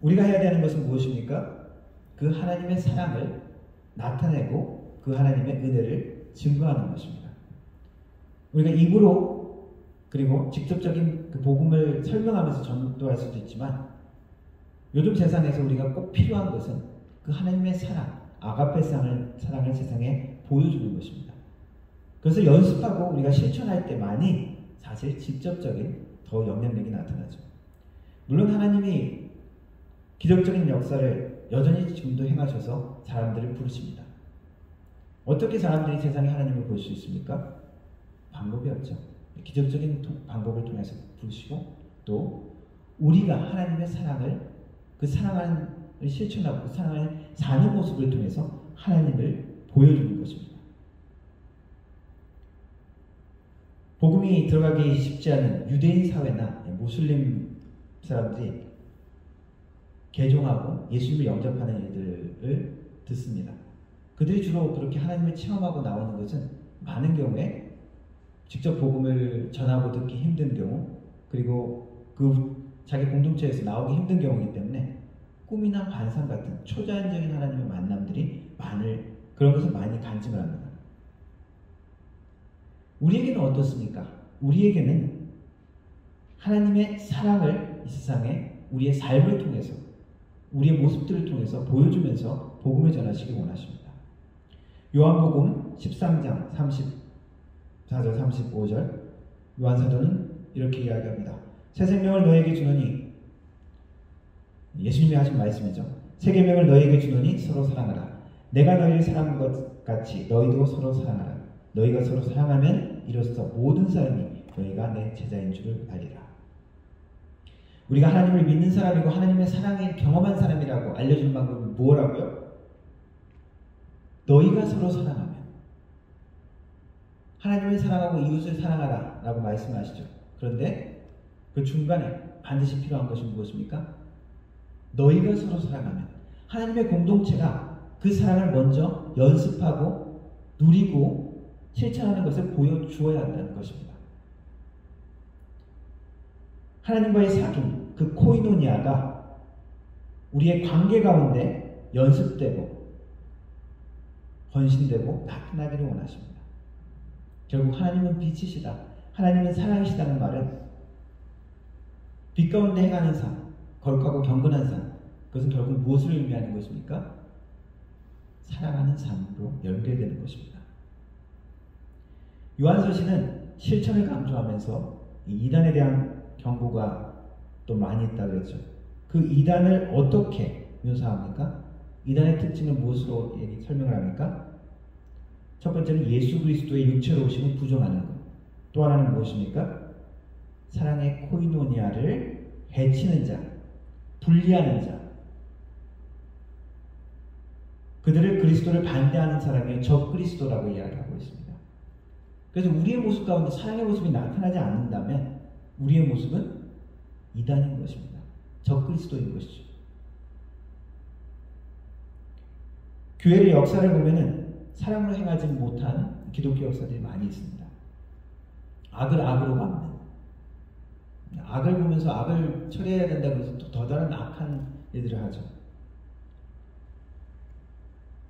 C: 우리가 해야 되는 것은 무엇입니까? 그 하나님의 사랑을 나타내고 그 하나님의 은혜를 증거하는 것입니다. 우리가 입으로 그리고 직접적인 그 복음을 설명하면서 전도할 수도 있지만 요즘 세상에서 우리가 꼭 필요한 것은 그 하나님의 사랑, 아가페 사랑을 세상에 보여주는 것입니다. 그래서 연습하고 우리가 실천할 때만이 사실 직접적인 더 영향력이 나타나죠. 물론 하나님이 기적적인 역사를 여전히 지금도 행하셔서 사람들을 부르십니다. 어떻게 사람들이 세상에 하나님을 볼 수 있습니까? 방법이 없죠. 기적적인 방법을 통해서 부르시고 또 우리가 하나님의 사랑을 그 사랑을 실천하고 그 사랑을 사는 모습을 통해서 하나님을 보여주는 것입니다. 복음이 들어가기 쉽지 않은 유대인 사회나 무슬림 사람들이 개종하고 예수님을 영접하는 일들을 듣습니다. 그들이 주로 그렇게 하나님을 체험하고 나오는 것은 많은 경우에 직접 복음을 전하고 듣기 힘든 경우, 그리고 그 자기 공동체에서 나오기 힘든 경우이기 때문에 꿈이나 환상 같은 초자연적인 하나님의 만남들이 그런 것을 많이 간증을 합니다. 우리에게는 어떻습니까? 우리에게는 하나님의 사랑을 이 세상에 우리의 삶을 통해서, 우리의 모습들을 통해서 보여주면서 복음을 전하시기 원하십니다. 요한복음 13장 34절 35절 요한사도는 이렇게 이야기합니다. 새 생명을 너에게 주노니, 예수님이 하신 말씀이죠. 새 계명을 너에게 주노니 서로 사랑하라. 내가 너희를 사랑한 것 같이 너희도 서로 사랑하라. 너희가 서로 사랑하면 이로써 모든 사람이 너희가 내 제자인 줄을 알리라. 우리가 하나님을 믿는 사람이고 하나님의 사랑을 경험한 사람이라고 알려주는 방법은 뭐라고요? 너희가 서로 사랑하면. 하나님을 사랑하고 이웃을 사랑하라 라고 말씀하시죠. 그런데 그 중간에 반드시 필요한 것이 무엇입니까? 너희가 서로 사랑하면. 하나님의 공동체가 그 사랑을 먼저 연습하고 누리고 실천하는 것을 보여주어야 한다는 것입니다. 하나님과의 사귐, 그 코이노니아가 우리의 관계 가운데 연습되고 헌신되고 나타나기를 원하십니다. 결국 하나님은 빛이시다, 하나님은 사랑이시다는 말은 빛 가운데 행하는 삶, 거룩하고 경건한 삶, 그것은 결국 무엇을 의미하는 것입니까? 사랑하는 삶으로 연결되는 것입니다. 요한서신은 실천을 강조하면서 이단에 대한 경고가 또 많이 있다고 그랬죠. 그 이단을 어떻게 묘사합니까? 이단의 특징을 무엇으로 설명을 합니까? 첫 번째는 예수 그리스도의 육체로 오심을 부정하는 것. 또 하나는 무엇입니까? 사랑의 코이노니아를 해치는 자, 분리하는 자, 그들을 그리스도를 반대하는 사람이 적 그리스도라고 이야기하고 있습니다. 그래서 우리의 모습 가운데 사랑의 모습이 나타나지 않는다면 우리의 모습은 이단인 것입니다. 적 그리스도인 것이죠. 교회의 역사를 보면은 사랑으로 행하지 못한 기독교 역사들이 많이 있습니다. 악을 악으로 갚는, 악을 보면서 악을 처리해야 된다고 해서 또 더 다른 악한 일들을 하죠.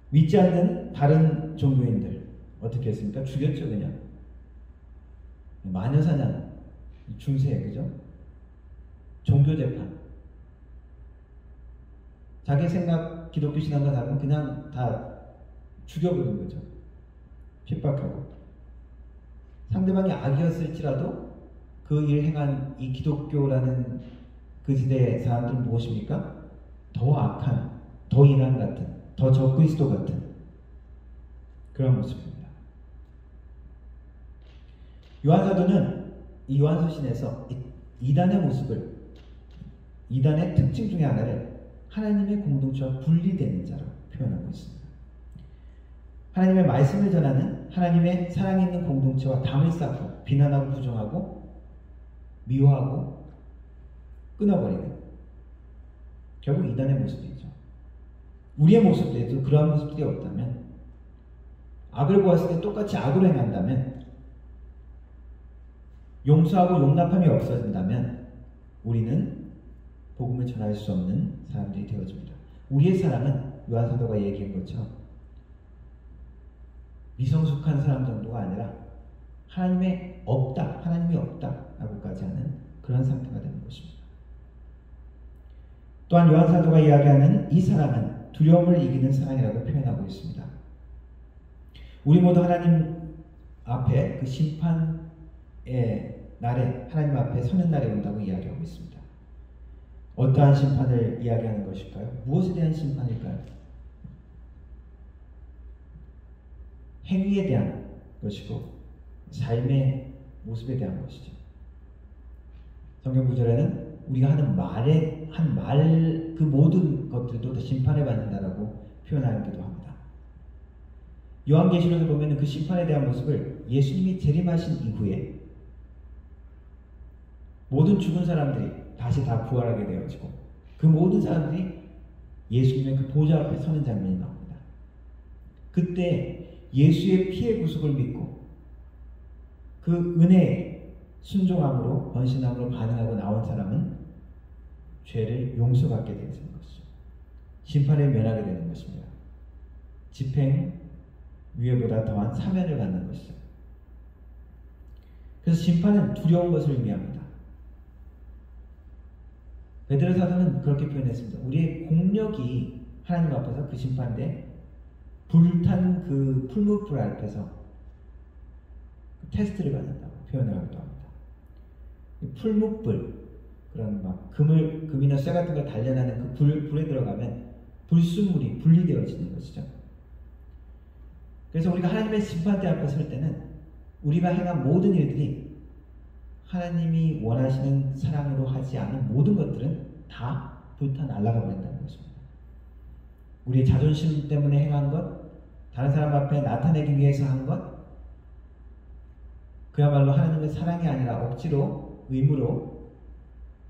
C: 믿지 않는 다른 종교인들 어떻게 했습니까? 죽였죠. 그냥 마녀사냥, 중세, 그죠? 종교재판, 자기 생각 기독교 신앙과 다르면 그냥 다 죽여버린 거죠. 핍박하고. 상대방이 악이었을지라도 그 일을 행한 이 기독교라는 그 시대의 사람들은 무엇입니까? 더 악한, 더 인간 같은, 더 적그리스도 같은 그런 모습입니다. 요한사도는 이 요한서신에서 이단의 모습을, 이단의 특징 중에 하나를 하나님의 공동체와 분리되는 자로 표현하고 있습니다. 하나님의 말씀을 전하는 하나님의 사랑이 있는 공동체와 담을 쌓고 비난하고 부정하고 미워하고 끊어버리는, 결국 이단의 모습이죠. 우리의 모습에도 그러한 모습들이 없다면, 악을 보았을 때 똑같이 악으로 행한다면, 용서하고 용납함이 없어진다면 우리는 복음을 전할 수 없는 사람들이 되어집니다. 우리의 사랑은 요한사도가 얘기한 것처럼 미성숙한 사람 정도가 아니라 하나님이 없다라고까지 하는 그런 상태가 되는 것입니다. 또한 요한사도가 이야기하는 이 사랑은 두려움을 이기는 사랑이라고 표현하고 있습니다. 우리 모두 하나님 앞에 그 심판에 날에 하나님 앞에 서는 날이 온다고 이야기하고 있습니다. 어떠한 심판을 이야기하는 것일까요? 무엇에 대한 심판일까요? 행위에 대한 것이고 삶의 모습에 대한 것이죠. 성경 구절에는 우리가 하는 말에 한 말 그 모든 것들도 다 심판을 받는다라고 표현하기도 합니다. 요한계시록에 보면 그 심판에 대한 모습을 예수님이 재림하신 이후에 모든 죽은 사람들이 다시 다 부활하게 되어지고 그 모든 사람들이 예수님의 그 보좌 앞에 서는 장면이 나옵니다. 그때 예수의 피의 구속을 믿고 그 은혜에 순종함으로 헌신함으로 반응하고 나온 사람은 죄를 용서받게 되는 것이죠. 심판을 면하게 되는 것입니다. 집행 유예보다 더한 사면을 받는 것이죠. 그래서 심판은 두려운 것을 의미합니다. 베드로 사도는 그렇게 표현했습니다. 우리의 공력이 하나님 앞에서 그 심판대 불탄 그 풀무불 앞에서 테스트를 받는다고 표현을 하기도 합니다. 풀무불, 그런 막 금이나 쇠 같은 걸 단련하는 그 불에 들어가면 불순물이 분리되어지는 것이죠. 그래서 우리가 하나님의 심판대 앞에 설 때는 우리가 행한 모든 일들이 하나님이 원하시는 사랑으로 하지 않은 모든 것들은 다 불타 날아가 버린다는 것입니다. 우리의 자존심 때문에 행한 것, 다른 사람 앞에 나타내기 위해서 한 것, 그야말로 하나님의 사랑이 아니라 억지로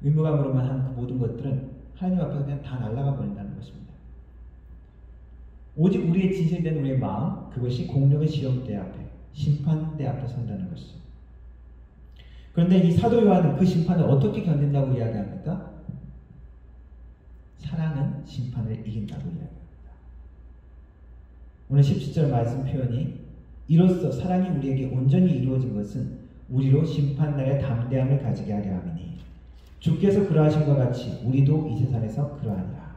C: 의무감으로만 한 그 모든 것들은 하나님 앞에서 그냥 다 날아가 버린다는 것입니다. 오직 우리의 진실된 우리의 마음, 그것이 공력의 시험대 앞에, 심판대 앞에 선다는 것이죠. 그런데 이 사도 요한은 그 심판을 어떻게 견딘다고 이야기합니까? 사랑은 심판을 이긴다고 이야기합니다. 오늘 17절 말씀 표현이 이로써 사랑이 우리에게 온전히 이루어진 것은 우리로 심판날의 담대함을 가지게 하려 함이니 주께서 그러하신 것 같이 우리도 이 세상에서 그러하니라.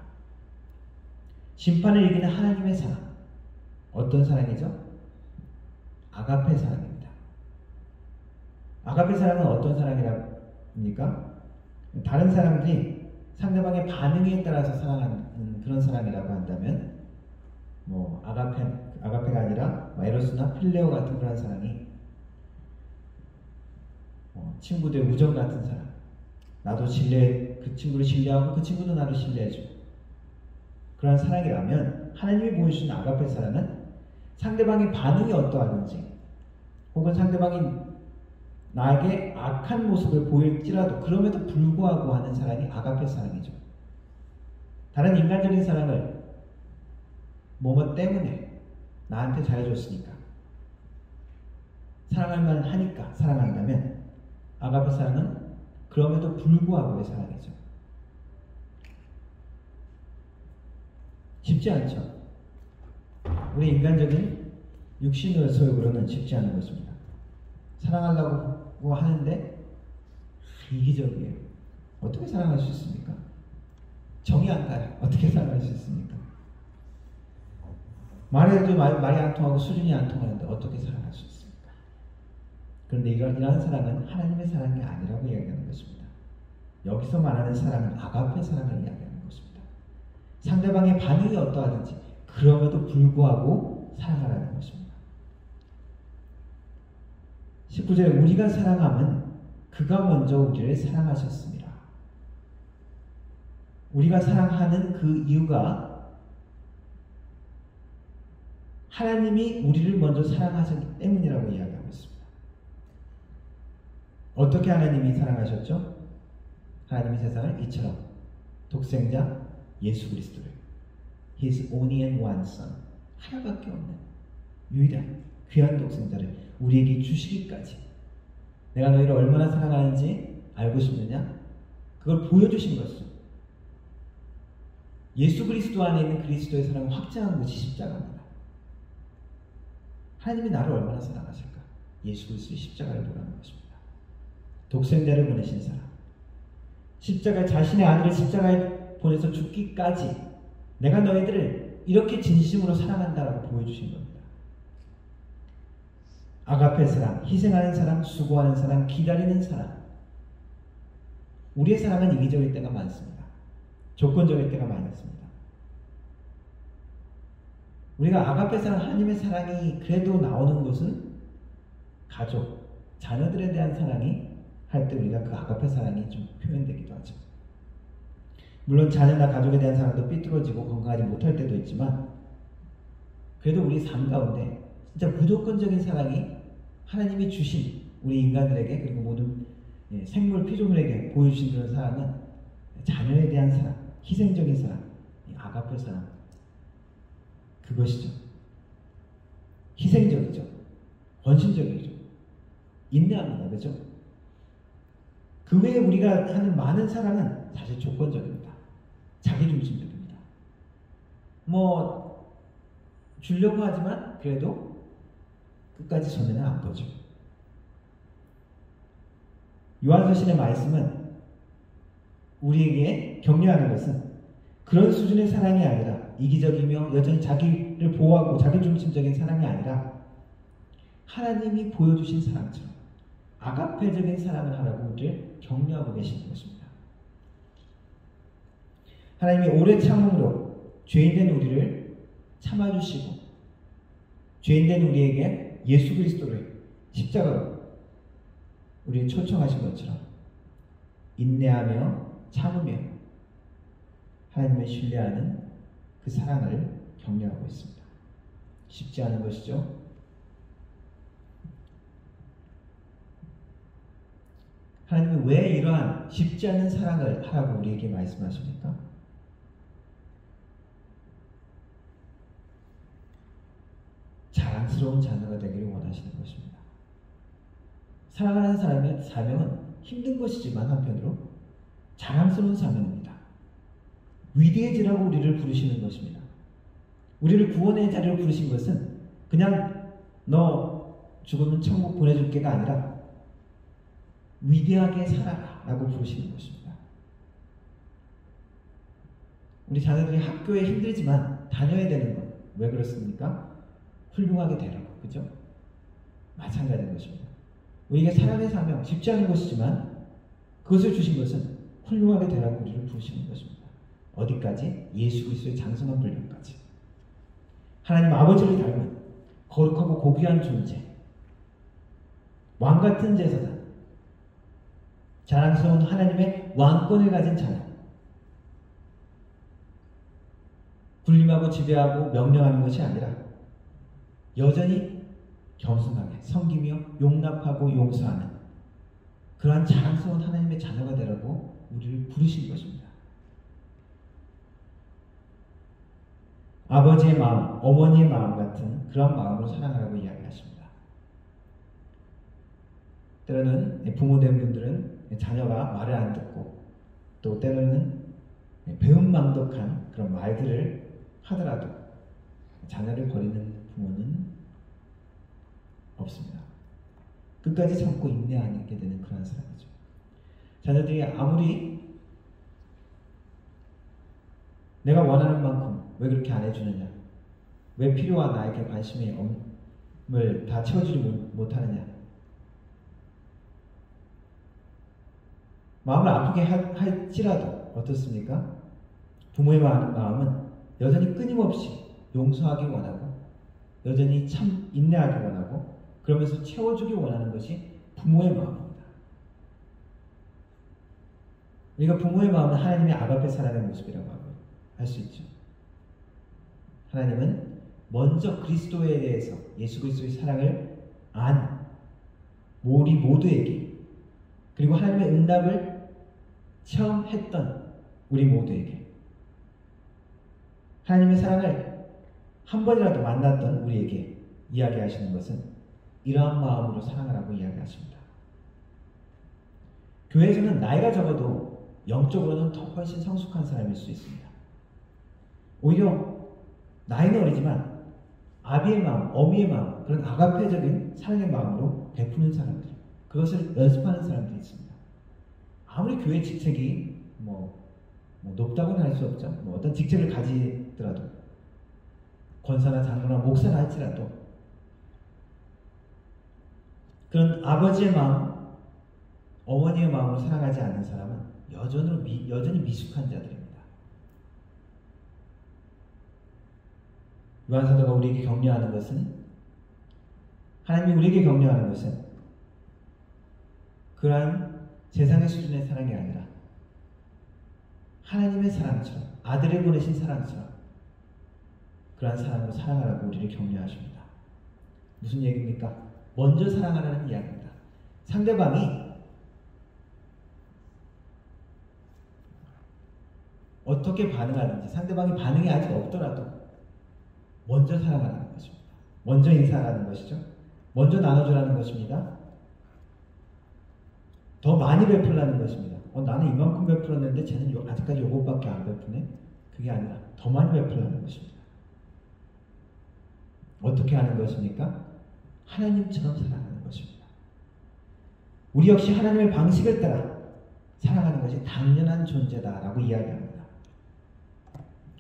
C: 심판을 이기는 하나님의 사랑, 어떤 사랑이죠? 아가페 사랑입니다. 아가페 사랑은 어떤 사랑이랍니까? 다른 사람들이 상대방의 반응에 따라서 사랑하는 그런 사랑이라고 한다면 뭐 아가페가 아니라 에로스나 필레오 같은 그런 사랑이 친구들 우정 같은 사랑, 나도 그 친구를 신뢰하고 그 친구도 나를 신뢰해주고 그런 사랑이라면 하나님이 보여주신 아가페 사랑은 상대방의 반응이 어떠하든지 혹은 상대방이 나에게 악한 모습을 보일지라도 그럼에도 불구하고 하는 사랑이 아가페 사랑이죠. 다른 인간적인 사랑을 뭐뭐 때문에 나한테 잘해줬으니까 사랑할 만하니까 사랑한다면 아가페 사랑은 그럼에도 불구하고의 사랑이죠. 쉽지 않죠. 우리 인간적인 육신의 소욕으로는 쉽지 않은 것입니다. 사랑하려고 하는데 이기적이에요. 어떻게 사랑할 수 있습니까? 정이 안 가요. 어떻게 사랑할 수 있습니까? 말해도 말이 안 통하고 수준이 안 통하는데 어떻게 사랑할 수 있습니까? 그런데 이러한 사랑은 하나님의 사랑이 아니라고 이야기하는 것입니다. 여기서 말하는 사랑은 아가페 사랑을 이야기하는 것입니다. 상대방의 반응이 어떠하든지 그럼에도 불구하고 사랑하라는 것입니다. 19절에 우리가 사랑함은 그가 먼저 우리를 사랑하셨습니다. 우리가 사랑하는 그 이유가 하나님이 우리를 먼저 사랑하셨기 때문이라고 이야기하고 있습니다. 어떻게 하나님이 사랑하셨죠? 하나님이 세상을 이처럼 독생자 예수 그리스도를 His only and one Son 하나밖에 없는 유일한 귀한 독생자를 우리에게 주시기까지 내가 너희를 얼마나 사랑하는지 알고 싶느냐? 그걸 보여주신 것이죠. 예수 그리스도 안에 있는 그리스도의 사랑을 확증한 것이 십자가입니다. 하나님이 나를 얼마나 사랑하실까? 예수 그리스도의 십자가를 보라는 것입니다. 독생자를 보내신 사랑, 자신의 아들을 십자가에 보내서 죽기까지 내가 너희들을 이렇게 진심으로 사랑한다라고 보여주신 겁니다. 아가페 사랑, 희생하는 사랑, 수고하는 사랑, 기다리는 사랑. 우리의 사랑은 이기적일 때가 많습니다. 조건적일 때가 많습니다. 우리가 아가페 사랑, 하나님의 사랑이 그래도 나오는 것은 가족, 자녀들에 대한 사랑이 할 때 우리가 그 아가페 사랑이 좀 표현되기도 하죠. 물론 자녀나 가족에 대한 사랑도 삐뚤어지고 건강하지 못할 때도 있지만 그래도 우리 삶 가운데 진짜 무조건적인 사랑이 하나님이 주신 우리 인간들에게 그리고 모든 생물 피조물에게 보여주신 그런 사랑은 자녀에 대한 사랑, 희생적인 사랑, 아가페 사랑, 그것이죠. 희생적이죠. 헌신적이죠. 인내합니다. 그렇죠? 그 외에 우리가 하는 많은 사랑은 사실 조건적입니다. 자기중심적입니다. 뭐 주려고 하지만 그래도 끝까지 손해는 안 보죠. 요한서신의 말씀은 우리에게 격려하는 것은 그런 수준의 사랑이 아니라 이기적이며 여전히 자기를 보호하고 자기중심적인 사랑이 아니라 하나님이 보여주신 사랑처럼 아가페적인 사랑을 하라고 우리를 격려하고 계시는 것입니다. 하나님이 오래 참음으로 죄인된 우리를 참아주시고 죄인된 우리에게 예수 그리스도를 십자가로 우리를 초청하신 것처럼 인내하며 참으며 하나님을 신뢰하는 그 사랑을 격려하고 있습니다. 쉽지 않은 것이죠. 하나님은 왜 이러한 쉽지 않은 사랑을 하라고 우리에게 말씀하십니까? 자랑스러운 자녀가 되기를 원하시는 것입니다. 사랑하는 사람의 사명은 힘든 것이지만 한편으로 자랑스러운 사명입니다. 위대해지라고 우리를 부르시는 것입니다. 우리를 구원의 자리로 부르신 것은 그냥 너 죽으면 천국 보내줄게가 아니라 위대하게 살아라 라고 부르시는 것입니다. 우리 자녀들이 학교에 힘들지만 다녀야 되는 것. 왜 그렇습니까? 훌륭하게 되라고. 그죠? 마찬가지인 것입니다. 우리가 사랑의 사명, 쉽지 않은 것이지만 그것을 주신 것은 훌륭하게 되라고 우리를 부르시는 것입니다. 어디까지? 예수 그리스도의 장성한 분량까지. 하나님 아버지를 닮은 거룩하고 고귀한 존재, 왕같은 제사장, 자랑스러운 하나님의 왕권을 가진 자녀, 군림하고 지배하고 명령하는 것이 아니라 여전히 겸손하게 섬기며 용납하고 용서하는 그러한 자랑스러운 하나님의 자녀가 되라고 우리를 부르신 것입니다. 아버지의 마음, 어머니의 마음 같은 그런 마음으로 사랑하라고 이야기하십니다. 때로는 부모된 분들은 자녀가 말을 안 듣고 또 때로는 배은망덕한 그런 말들을 하더라도 자녀를 버리는 부모는 없습니다. 끝까지 참고 인내하게 되는 그런 사람이죠. 자녀들이 아무리 내가 원하는 만큼 왜 그렇게 안 해주느냐, 왜 필요한 나에게 관심을 다 채워주지 못하느냐, 마음을 아프게 할지라도 어떻습니까? 부모의 마음은 여전히 끊임없이 용서하기 원하고 여전히 참 인내하기 원하고 그러면서 채워주기 원하는 것이 부모의 마음입니다. 우리가 부모의 마음은 하나님의 아가페 사랑의 모습이라고 할 수 있죠. 하나님은 먼저 그리스도에 대해서 예수 그리스도의 사랑을 안 우리 모두에게 그리고 하나님의 응답을 체험했던 우리 모두에게 하나님의 사랑을 한 번이라도 만났던 우리에게 이야기하시는 것은 이러한 마음으로 사랑하라고 이야기하십니다. 교회에서는 나이가 적어도 영적으로는 더 훨씬 성숙한 사람일 수 있습니다. 오히려 나이는 어리지만 아비의 마음, 어미의 마음, 그런 아가페적인 사랑의 마음으로 베푸는 사람들, 그것을 연습하는 사람들이 있습니다. 아무리 교회 직책이 높다고는 할 수 없죠. 어떤 직책을 가지더라도 권사나 장로나 목사나 할지라도 그런 아버지의 마음, 어머니의 마음으로 사랑하지 않는 사람은 여전히 미숙한 자들입니다. 요한 사도가 우리에게 격려하는 것은, 하나님이 우리에게 격려하는 것은 그러한 세상의 수준의 사랑이 아니라 하나님의 사랑처럼, 아들을 보내신 사랑처럼 그러한 사랑으로 사랑하라고 우리를 격려하십니다. 무슨 얘기입니까? 먼저 사랑하라는 이야기입니다. 상대방이 어떻게 반응하는지, 상대방이 반응이 아직 없더라도 먼저 사랑하라는 것입니다. 먼저 인사하라는 것이죠. 먼저 나눠주라는 것입니다. 더 많이 베풀라는 것입니다. 나는 이만큼 베풀었는데 쟤는 아직까지 요것밖에 안 베푸네? 그게 아니라 더 많이 베풀라는 것입니다. 어떻게 하는 것입니까? 하나님처럼 사랑하는 것입니다. 우리 역시 하나님의 방식을 따라 사랑하는 것이 당연한 존재다라고 이야기합니다.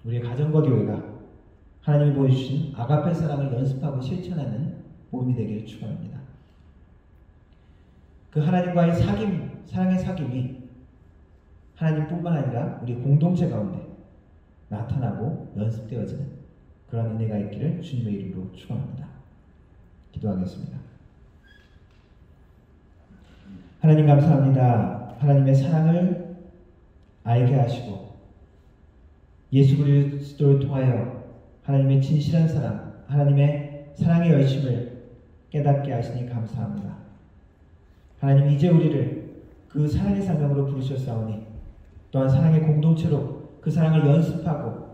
C: 우리의 가정과 교회가 하나님이 보여주신 아가페 사랑을 연습하고 실천하는 모임이 되기를 축원합니다. 그 하나님과의 사랑의 사귐이 하나님뿐만 아니라 우리 공동체 가운데 나타나고 연습되어지는 그런 은혜가 있기를 주님의 이름으로 축원합니다. 기도하겠습니다. 하나님 감사합니다. 하나님의 사랑을 알게 하시고 예수 그리스도를 통하여 하나님의 진실한 사랑, 하나님의 사랑의 열심을 깨닫게 하시니 감사합니다. 하나님, 이제 우리를 그 사랑의 사명으로 부르셨사오니 또한 사랑의 공동체로 그 사랑을 연습하고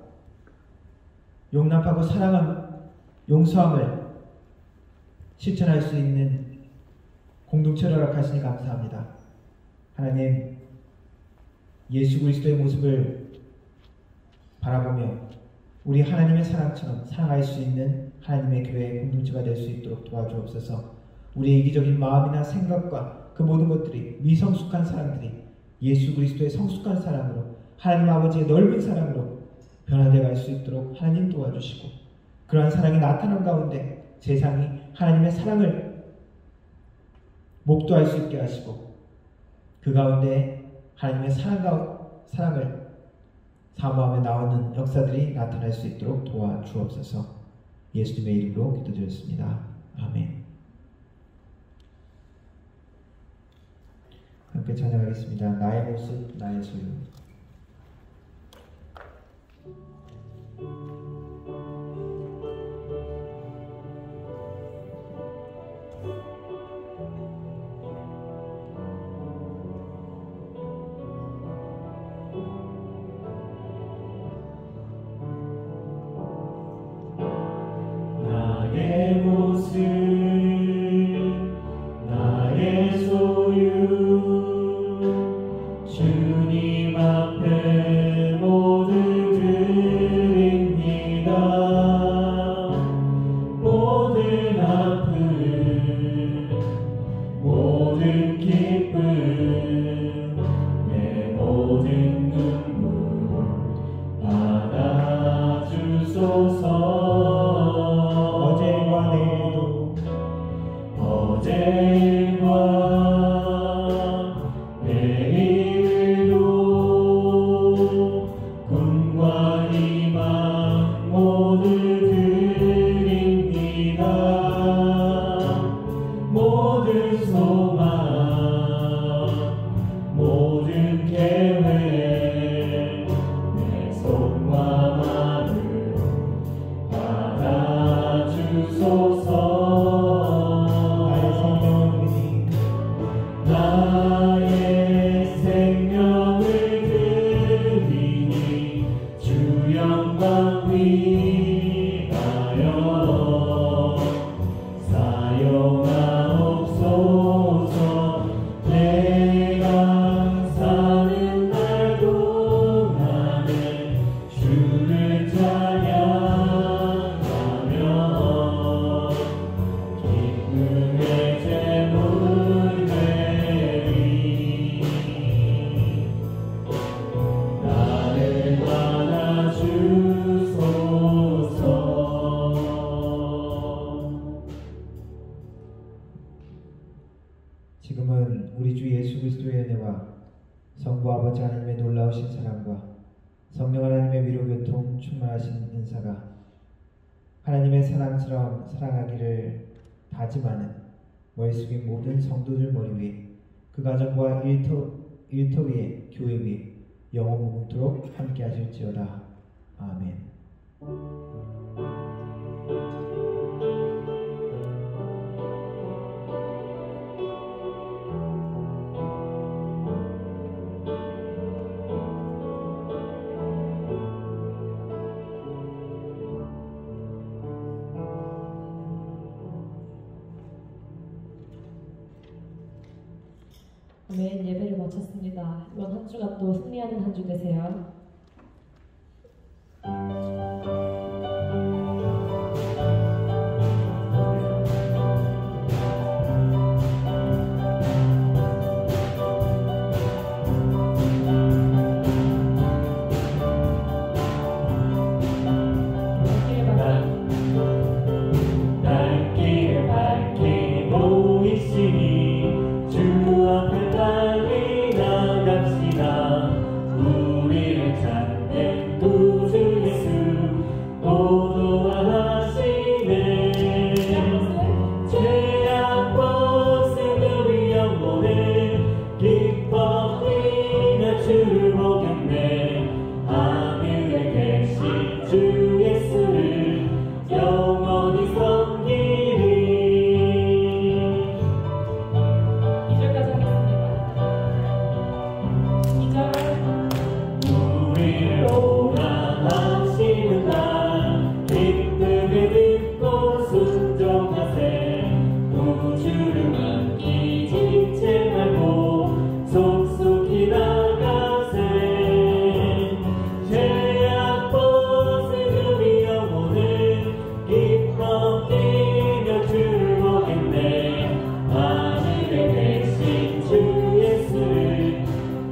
C: 용납하고 사랑함, 용서함을 실천할 수 있는 공동체를 허락하시니 감사합니다. 하나님, 예수 그리스도의 모습을 바라보며 우리 하나님의 사랑처럼 사랑할 수 있는 하나님의 교회의 공동체가 될 수 있도록 도와주옵소서. 우리의 이기적인 마음이나 생각과 그 모든 것들이, 미성숙한 사랑들이 예수 그리스도의 성숙한 사랑으로, 하나님 아버지의 넓은 사랑으로 변화되어 갈 수 있도록 하나님 도와주시고, 그러한 사랑이 나타난 가운데 세상이 하나님의 사랑을 목도할 수 있게 하시고, 그 가운데 하나님의 사랑을 사모하며 나오는 역사들이 나타날 수 있도록 도와주옵소서. 예수님의 이름으로 기도드렸습니다. 아멘. 함께 찬양하겠습니다. 나의 모습, 나의 소유.
B: 나의 모습, 나의 소유, 주님 앞에 모두 드립니다. 모든 아픔, 모든 기쁨, 내 모든 눈물 받아주소서. 어제와 내일도 꿈과 희망 모두 드립니다. 모든 소망, 모든 계획, 내 손과 마음 받아주소서. 나의 생명을 드리니 주 영광 위하여 사용하옵소서.
C: 지금은 우리 주 예수 그리스도의 은혜와 성부 아버지 하나님의 놀라우신 사랑과 성령 하나님의 위로 교통 충만하신 은사가 하나님의 사랑스러운 사랑하기를 다짐하는 머리 숙인 모든 성도들 머리 위에 그 가정과 일터 위에 교회 위에 영원 무궁토록 함께 하실지어다. 아멘.
A: 아멘. 예배를 마쳤습니다. 이번 한 주가 또 승리하는 한 주 되세요.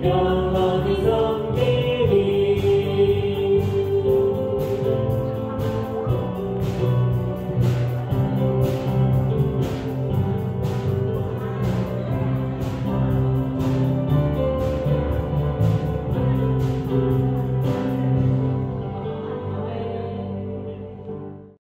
B: 영원